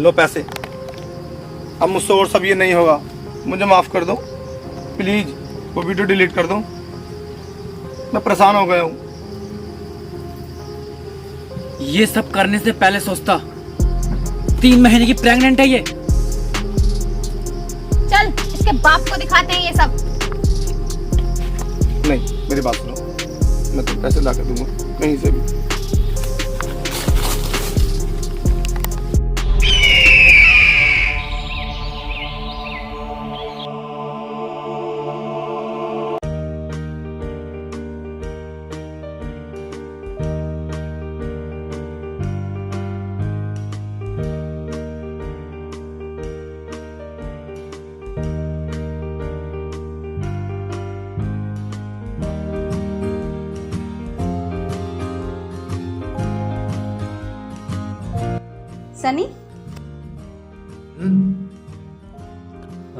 लो पैसे। अब मुझसे और सब ये नहीं होगा, मुझे माफ़ कर दो प्लीज़। वो वीडियो डिलीट कर दो, मैं परेशान हो गया हूँ। ये सब करने से पहले सोचता। 3 महीने की प्रेग्नेंट है ये। चल इसके बाप को दिखाते हैं ये सब। नहीं, मेरी बात सुनो, मैं तुम्हें पैसे ला कर दूंगा कहीं से भी। सनी,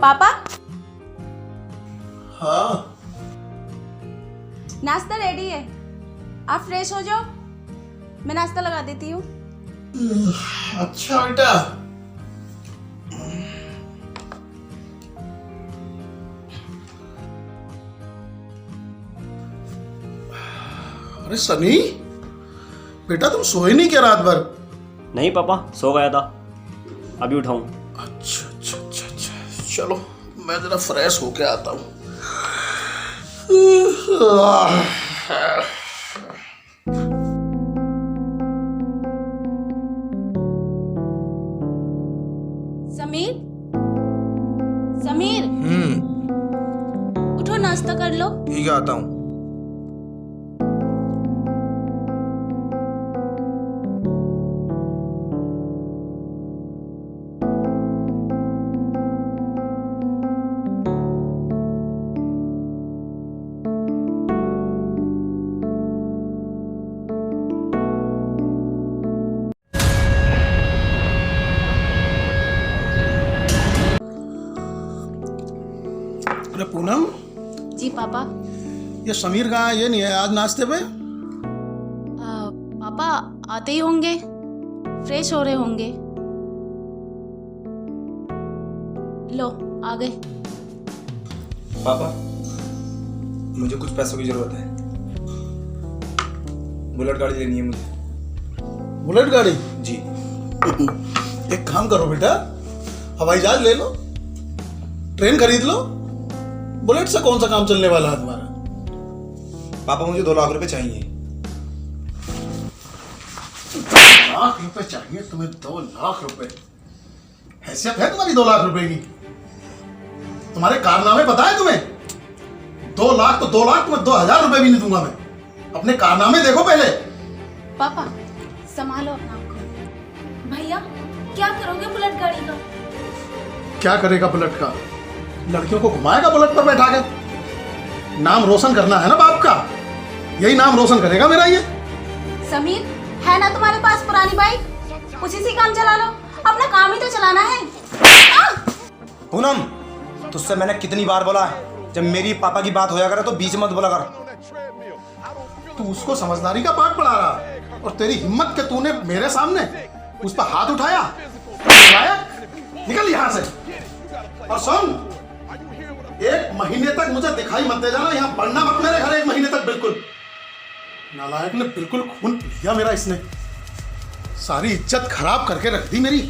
पापा, हाँ नाश्ता रेडी है, आप फ्रेश हो जाओ, मैं नाश्ता लगा देती हूँ। अच्छा बेटा। अरे सनी, बेटा तुम सोए नहीं क्या रात भर? नहीं पापा, सो गया था, अभी उठाऊं। अच्छा अच्छा अच्छा अच्छा, चलो मैं जरा फ्रेश होके आता हूँ। समीर, समीर, उठो नाश्ता कर लो। ठीक है, आता हूँ। अरे पूनम, जी पापा। ये समीर कहाँ है? ये नहीं है आज नाश्ते पे? पापा आते ही होंगे, फ्रेश हो रहे होंगे। लो आ गए। पापा, मुझे कुछ पैसों की जरूरत है। बुलेट गाड़ी लेनी है मुझे। बुलेट गाड़ी? जी। एक काम करो बेटा, हवाई जहाज ले लो, ट्रेन खरीद लो। बुलेट से कौन सा काम चलने वाला है तुम्हारा? पापा मुझे 2 लाख रुपए चाहिए। 2 लाख रुपए चाहिए तुम्हें? 2 लाख रुपए? हैसियत है तुम्हारी 2 लाख रुपए की? तुम्हारे कारनामे पता है तुम्हें? 2 लाख तो 2 लाख, तुम्हें 2000 रुपए भी नहीं दूंगा मैं। अपने कारनामे देखो पहले। पापा संभालो अपना आप को। भैया क्या करोगे बुलेट गाड़ी का? क्या करेगा बुलेट का? लड़कियों को घुमाएगा बुलेट पर बैठा के? नाम रोशन करना है ना बाप का, यही नाम रोशन करेगा मेरा ये। समीर, है ना तुम्हारे पास पुरानी बाइक, उसी से काम चला लो, अपना काम ही तो चलाना है। पूनम, तुझसे मैंने कितनी बार बोला है, जब मेरी पापा की बात होया करे तो बीच मत बोला कर। तू उसको समझदारी का पाठ पढ़ा रहा है, और तेरी हिम्मत के तूने मेरे सामने उस पर हाथ उठाया। निकल यहां से। और सुन, 1 महीने तक मुझे दिखाई मत दे जाना, यहां पढ़ना मत मेरे घर 1 महीने तक। बिल्कुल नालायक ने बिल्कुल खून पी लिया मेरा, इसने सारी इज्जत खराब करके रख दी मेरी।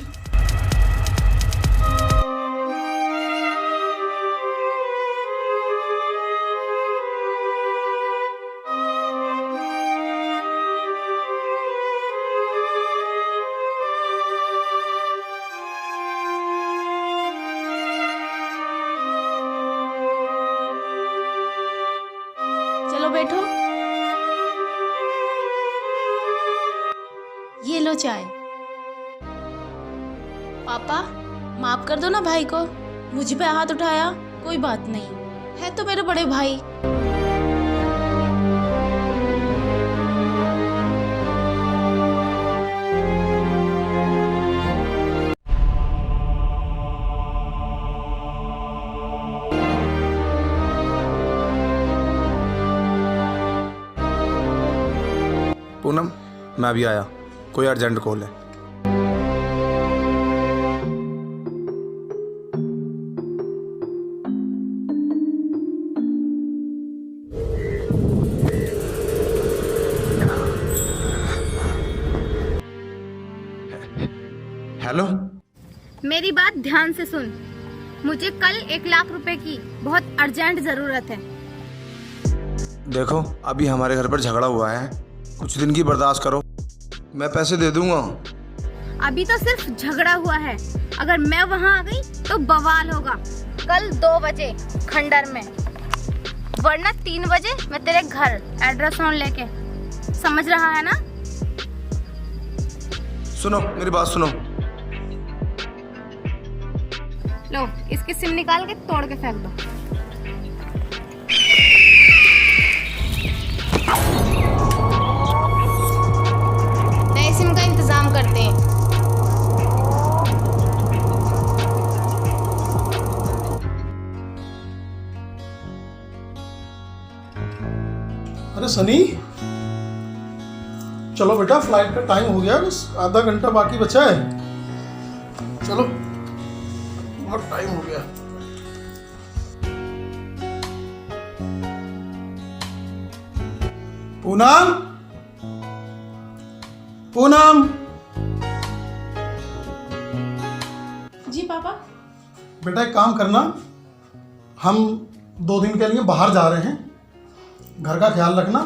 चलो बैठो, ये लो चाय। पापा माफ कर दो ना भाई को, मुझ पे हाथ उठाया, कोई बात नहीं, है तो मेरे बड़े भाई। पूनम, मैं अभी आया, कोई अर्जेंट कॉल है। हेलो। मेरी बात ध्यान से सुन। मुझे कल 1 लाख रुपए की बहुत अर्जेंट जरूरत है। देखो अभी हमारे घर पर झगड़ा हुआ है, कुछ दिन की बर्दाश्त करो, मैं पैसे दे दूंगा। अभी तो सिर्फ झगड़ा हुआ है, अगर मैं वहाँ आ गई तो बवाल होगा। कल 2 बजे खंडर में, वरना 3 बजे मैं तेरे घर एड्रेस फोन लेके। समझ रहा है ना? सुनो मेरी बात सुनो। लो इसकी सिम निकाल के तोड़ के फेंक दो। नए सिम का इंतजाम करते हैं। अरे सनी, चलो बेटा, फ्लाइट का टाइम हो गया, बस आधा घंटा बाकी बचा है। चलो, बहुत टाइम हो गया। पूनम, पूनम। जी पापा। बेटा एक काम करना, हम 2 दिन के लिए बाहर जा रहे हैं, घर का ख्याल रखना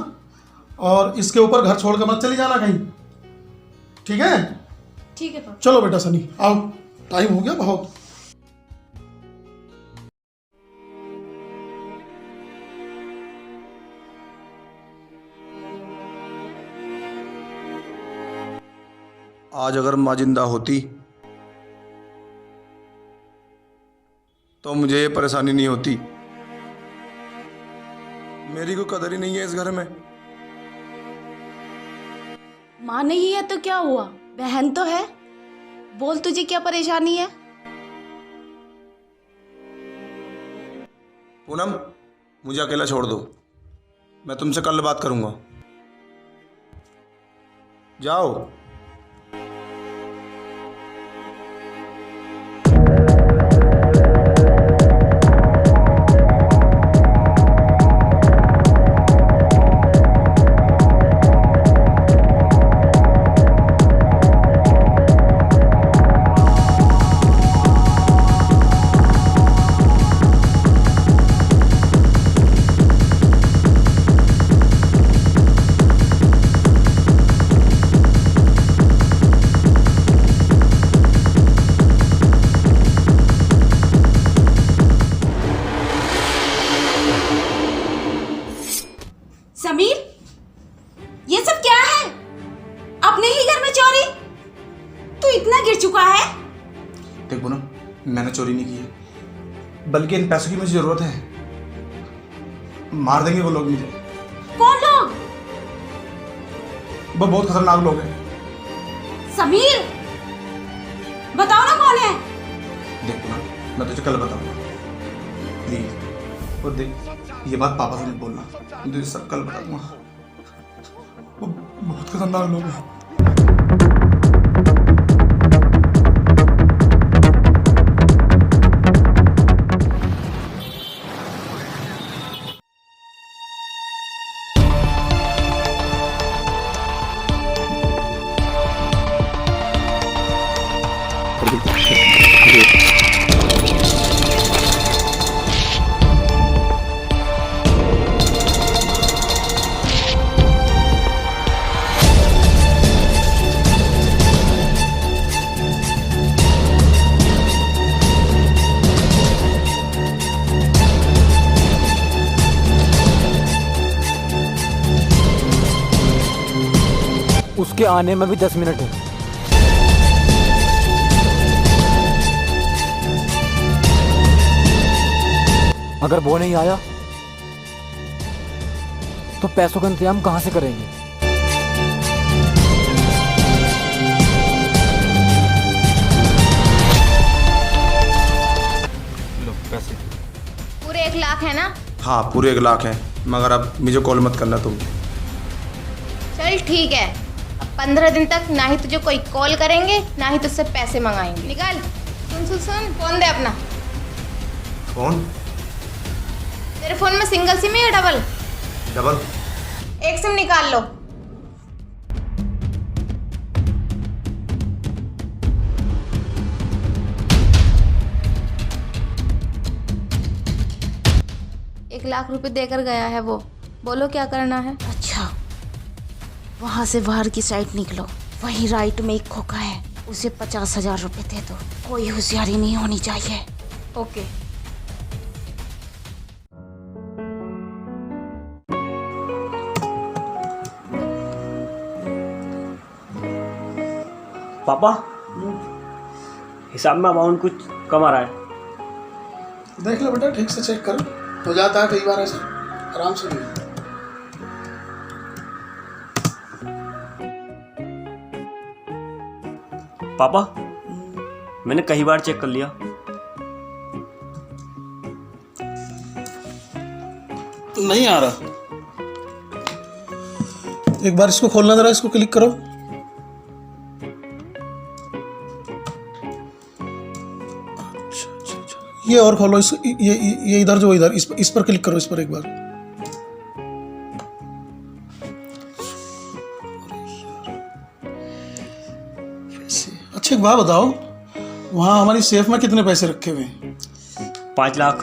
और इसके ऊपर घर छोड़ कर मत चली जाना कहीं, ठीक है? ठीक है पापा। चलो बेटा सनी, आओ, टाइम हो गया बहुत। आज अगर माँ जिंदा होती तो मुझे ये परेशानी नहीं होती। मेरी कोई कदर ही नहीं है इस घर में। माँ नहीं है तो क्या हुआ, बहन तो है। बोल तुझे क्या परेशानी है? पूनम मुझे अकेला छोड़ दो, मैं तुमसे कल बात करूंगा। जाओ। समीर, ये सब क्या है? अपने ही घर में चोरी? तू इतना गिर चुका है? देख पूनम, मैंने चोरी नहीं की है, बल्कि इन पैसों की मुझे जरूरत है। मार देंगे वो लोग मुझे। कौन लोग? वो बहुत खतरनाक लोग हैं। समीर, बताओ ना कौन है? देख पूनम, मैं तुझे कल बताऊंगा, प्लीज। और देख, ये बात पापा से मत बोलना, मैं तुझे सब कल बता दूंगा। वो बहुत खतरनाक लोग हैं। उसके आने में भी 10 मिनट है। अगर वो नहीं आया तो पैसों का इंतजाम कहां से करेंगे? लो पैसे। पूरे 1 लाख है ना? हाँ पूरे 1 लाख है, मगर अब मुझे कॉल मत करना तुम। चल ठीक है, 15 दिन तक ना ही तुझे कोई कॉल करेंगे ना ही तुझसे पैसे मंगाएंगे। निकाल। सुन सुन सुन, फोन दे अपना। फोन? तेरे फोन में सिंगल सिम है या डबल? डबल। एक सिम निकाल लो। 1 लाख रुपए देकर गया है वो। बोलो क्या करना है। अच्छा, वहां से बाहर की साइड निकलो, वहीं राइट में एक खोखा है, उसे 50,000 रुपए दे दो। कोई होशियारी नहीं होनी चाहिए। ओके। पापा हिसाब में अमाउंट कुछ कम आ रहा है। देख लो बेटा, ठीक से चेक करो, हो जाता है कई बार ऐसा, आराम से देखो। पापा मैंने कई बार चेक कर लिया। नहीं आ रहा। एक बार इसको खोलना जरा, इसको क्लिक करो। ये और खोलो, इस ये इधर जो इधर इस पर क्लिक करो, इस पर एक बार। अच्छा एक बात बताओ, वहाँ हमारी सेफ में कितने पैसे रखे हुए हैं? 5 लाख।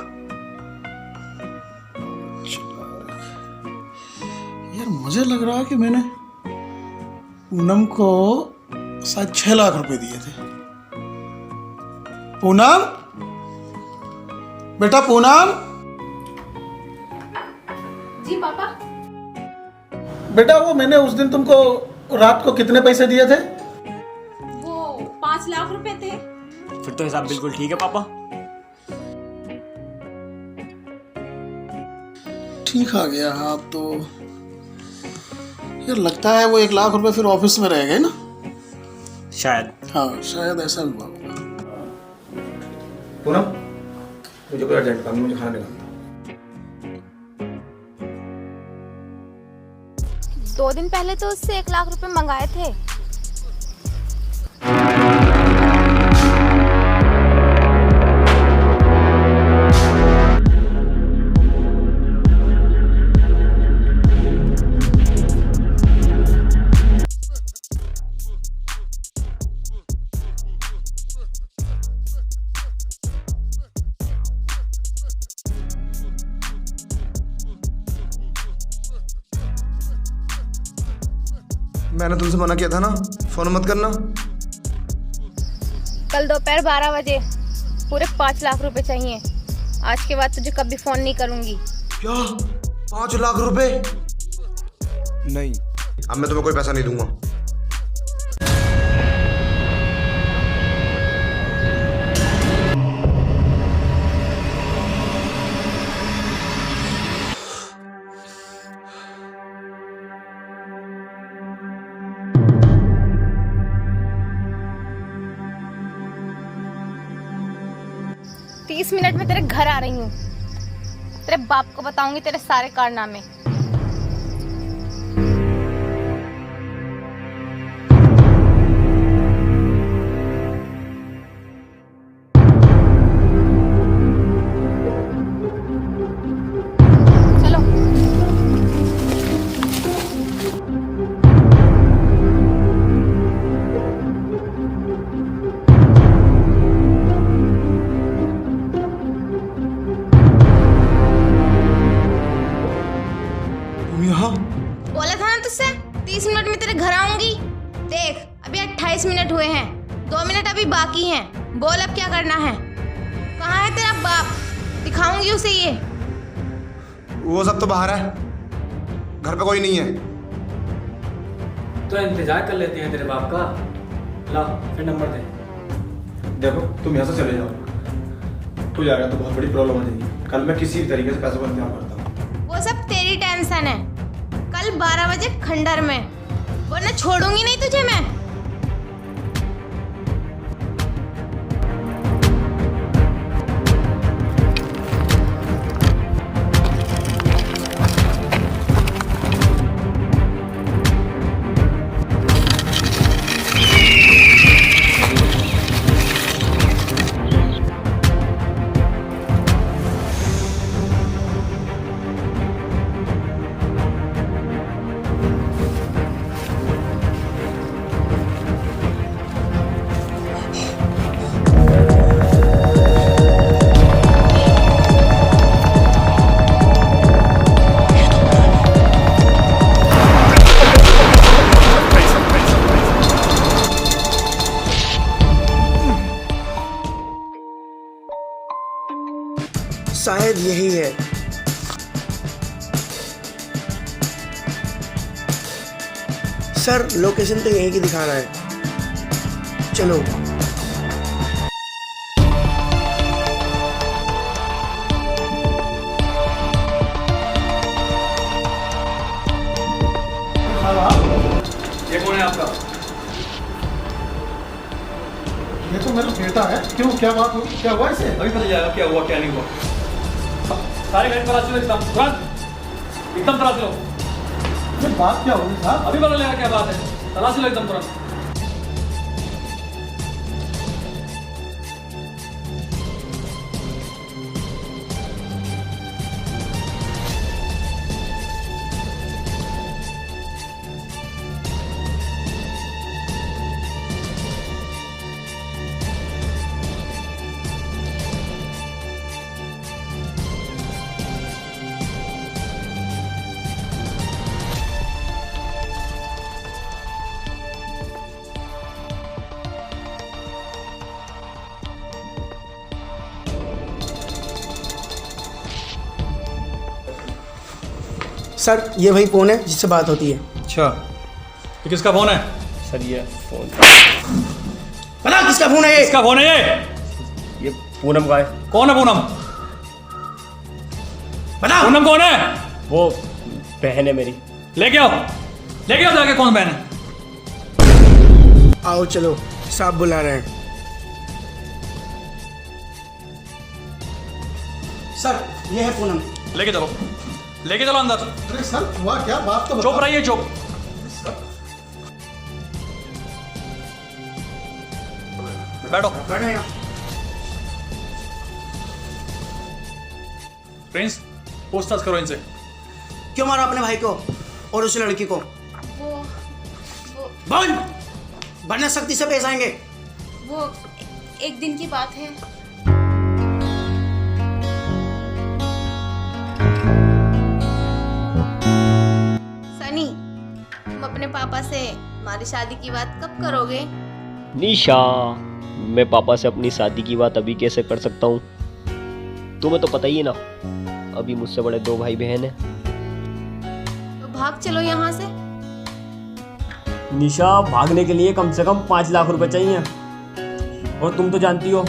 यार मुझे लग रहा है कि मैंने पूनम को शायद 6 लाख रुपए दिए थे। पूनम, बेटा पूनम। जी पापा। बेटा वो मैंने उस दिन तुमको रात को कितने पैसे दिए थे? वो 5 लाख रुपए थे। फिर तो हिसाब बिल्कुल ठीक है पापा। ठीक आ गया। हाँ तो यार लगता है वो 1 लाख रुपए फिर ऑफिस में रह गए ना। शायद। हाँ शायद ऐसा हुआ होगा। पूनम, मुझे कोई अर्जेंट काम है, मुझे खाना निकालना। 2 दिन पहले तो उससे 1 लाख रुपए मंगाए थे। मैंने तुमसे मना किया था ना, फोन मत करना। कल दोपहर 12 बजे पूरे 5 लाख रुपए चाहिए। आज के बाद तुझे कभी फोन नहीं करूंगी। क्या 5 लाख रुपए? नहीं, अब मैं तुम्हें कोई पैसा नहीं दूंगा। तीस मिनट में तेरे घर आ रही हूँ। तेरे बाप को बताऊंगी तेरे सारे कारनामे। चलो। यहाँ बोला था ना तुझसे 30 मिनट में तेरे घर आऊंगी। देख अभी 28 मिनट हुए हैं, 2 मिनट अभी बाकी हैं। बोल अब क्या करना है। कहाँ है तेरा बाप? दिखाऊंगी उसे ये। वो सब तो बाहर है, घर पे कोई नहीं है। तो इंतजार कर लेते हैं तेरे बाप का। ला फिर नंबर दे। देखो तुम यहाँ से चले जाओ, तू जाएगा तो बहुत बड़ी प्रॉब्लम हो जाएगी। कल मैं किसी भी तरीके से पैसों का इंतजाम करता हूँ। वो सब तेरी टेंशन है। कल 12 बजे खंडर में, वरना छोड़ूंगी नहीं तुझे मैं। शायद यही है। सर लोकेशन तो यहीं की दिखा रहा है, चलो। ये कौन है आपका? ये तो मेरा बेटा है। क्यों, क्या बात हुई, क्या हुआ इसे? अभी पता चलेगा क्या हुआ क्या नहीं हुआ। सारे घर तलाश लो एकदम तुरंत, एकदम तलाश लो। ये बात क्या हुई साहब? अभी पता लगेगा क्या बात है, तलाश लो एकदम तुरंत। सर ये वही फ़ोन है जिससे बात होती है। अच्छा, ये किसका फोन है? सर ये फोन, पता किसका फ़ोन है ये? किसका फोन है ये पूनम का है। कौन है पूनम? पता पूनम कौन है? वो बहन है मेरी। लेके आओ, लेके आओ जाके, कौन बहन है? आओ चलो, साहब बुला रहे हैं। सर ये है पूनम। लेके चलो, लेके चलो अंदर। अरे सर हुआ क्या, बात तो चुप बताओ। रहिए, चुप। बैठो। बैठो यहाँ। प्रिंस, पूछताछ करो इनसे। क्यों मारा अपने भाई को और उस लड़की को? वो बोल, वरना सख्ती से पेश आएंगे। वो एक दिन की बात है। सनी, तुम अपने पापा से हमारी शादी की बात कब करोगे? निशा, मैं पापा से अपनी शादी की बात अभी कैसे कर सकता हूँ? तुम्हें तो पता ही है ना, अभी मुझसे बड़े 2 भाई बहन हैं। तो भाग चलो यहाँ से। निशा, भागने के लिए कम से कम 5 लाख रुपए चाहिए, और तुम तो जानती हो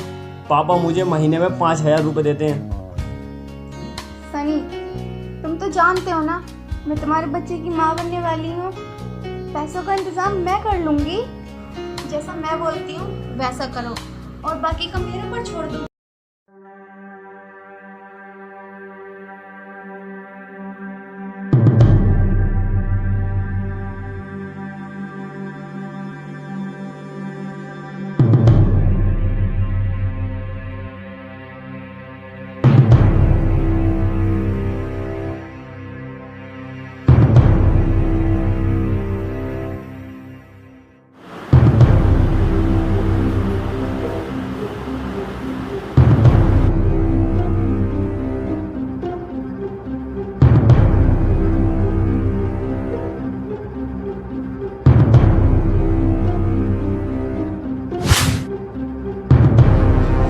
पापा मुझे महीने में 5,000 रुपए देते हैं। सनी, तुम तो जानते हो ना मैं तुम्हारे बच्चे की माँ बनने वाली हूँ। पैसों का इंतजाम मैं कर लूंगी। जैसा मैं बोलती हूँ वैसा करो, और बाकी का मेरे पर छोड़ दो।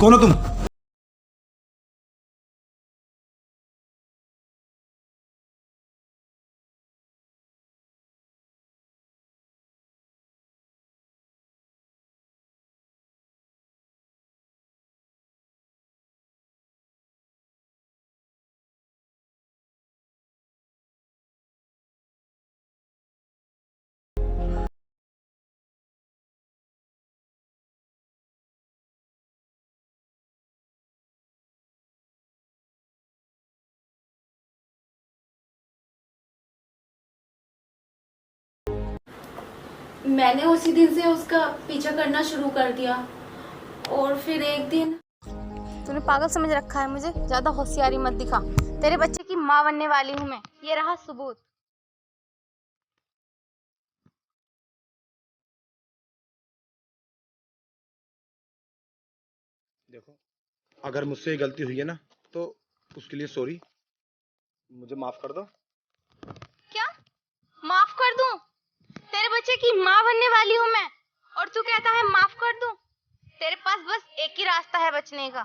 कौन हो तुम? मैंने उसी दिन से उसका पीछा करना शुरू कर दिया, और फिर एक दिन। तूने पागल समझ रखा है मुझे, ज्यादा होशियारी मत दिखा। तेरे बच्चे की माँ बनने वाली हूँ मैं, ये रहा सबूत। देखो, अगर मुझसे ये गलती हुई है ना, तो उसके लिए सॉरी, मुझे माफ कर दो। क्या माफ कर दूं? तेरे बच्चे की माँ बनने वाली हूँ मैं, और तू कहता है माफ कर दूं? तेरे पास बस एक ही रास्ता है बचने का।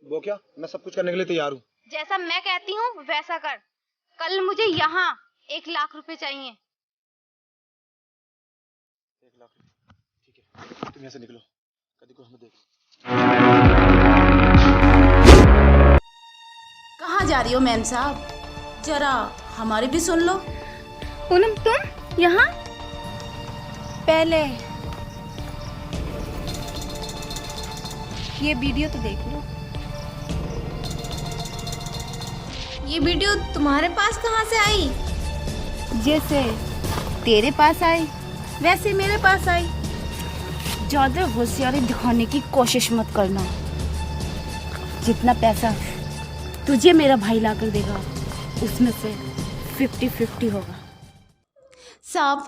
वो क्या, मैं सब कुछ करने के लिए तैयार हूँ। जैसा मैं कहती हूँ वैसा कर। कल मुझे यहाँ 1 लाख रुपए चाहिए। 1 लाख, ठीक है, तुम यहाँ से निकलो, कभी को हमें देख। कहाँ जा रही हो मैम साहब? जरा हमारी भी सुन लो। पूनम तुम यहाँ? पहले ये वीडियो तो देख लो। ये वीडियो तुम्हारे पास कहाँ से आई? जैसे तेरे पास आई वैसे मेरे पास आई। ज्यादा होशियारी दिखाने की कोशिश मत करना। जितना पैसा तुझे मेरा भाई ला कर देगा उसमें से 50-50 होगा। साहब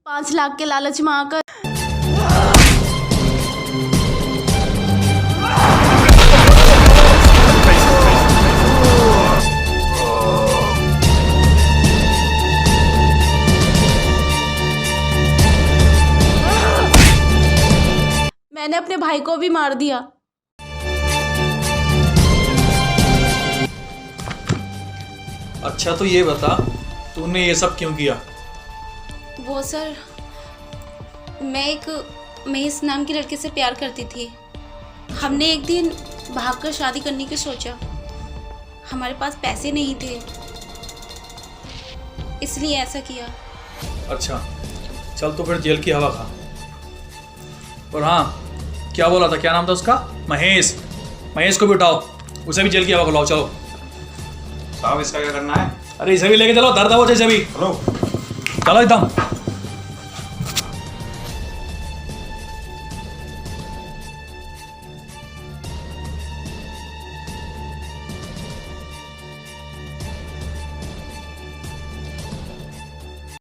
5 लाख के लालच में आकर मैंने अपने भाई को भी मार दिया। अच्छा तो ये बता, तूने ये सब क्यों किया? वो सर, मैं एक महेश नाम की लड़के से प्यार करती थी। हमने एक दिन भागकर शादी करने की सोचा। हमारे पास पैसे नहीं थे, इसलिए ऐसा किया। अच्छा चल तो फिर जेल की हवा खा। और हाँ, क्या बोला था, क्या नाम था उसका? महेश। महेश को भी उठाओ, उसे भी जेल की हवा को लाओ। चलो साहब इसका क्या करना है? अरे इसे भी लेके चलो, दर्द हो इसे भी। चलो चलो एकदम।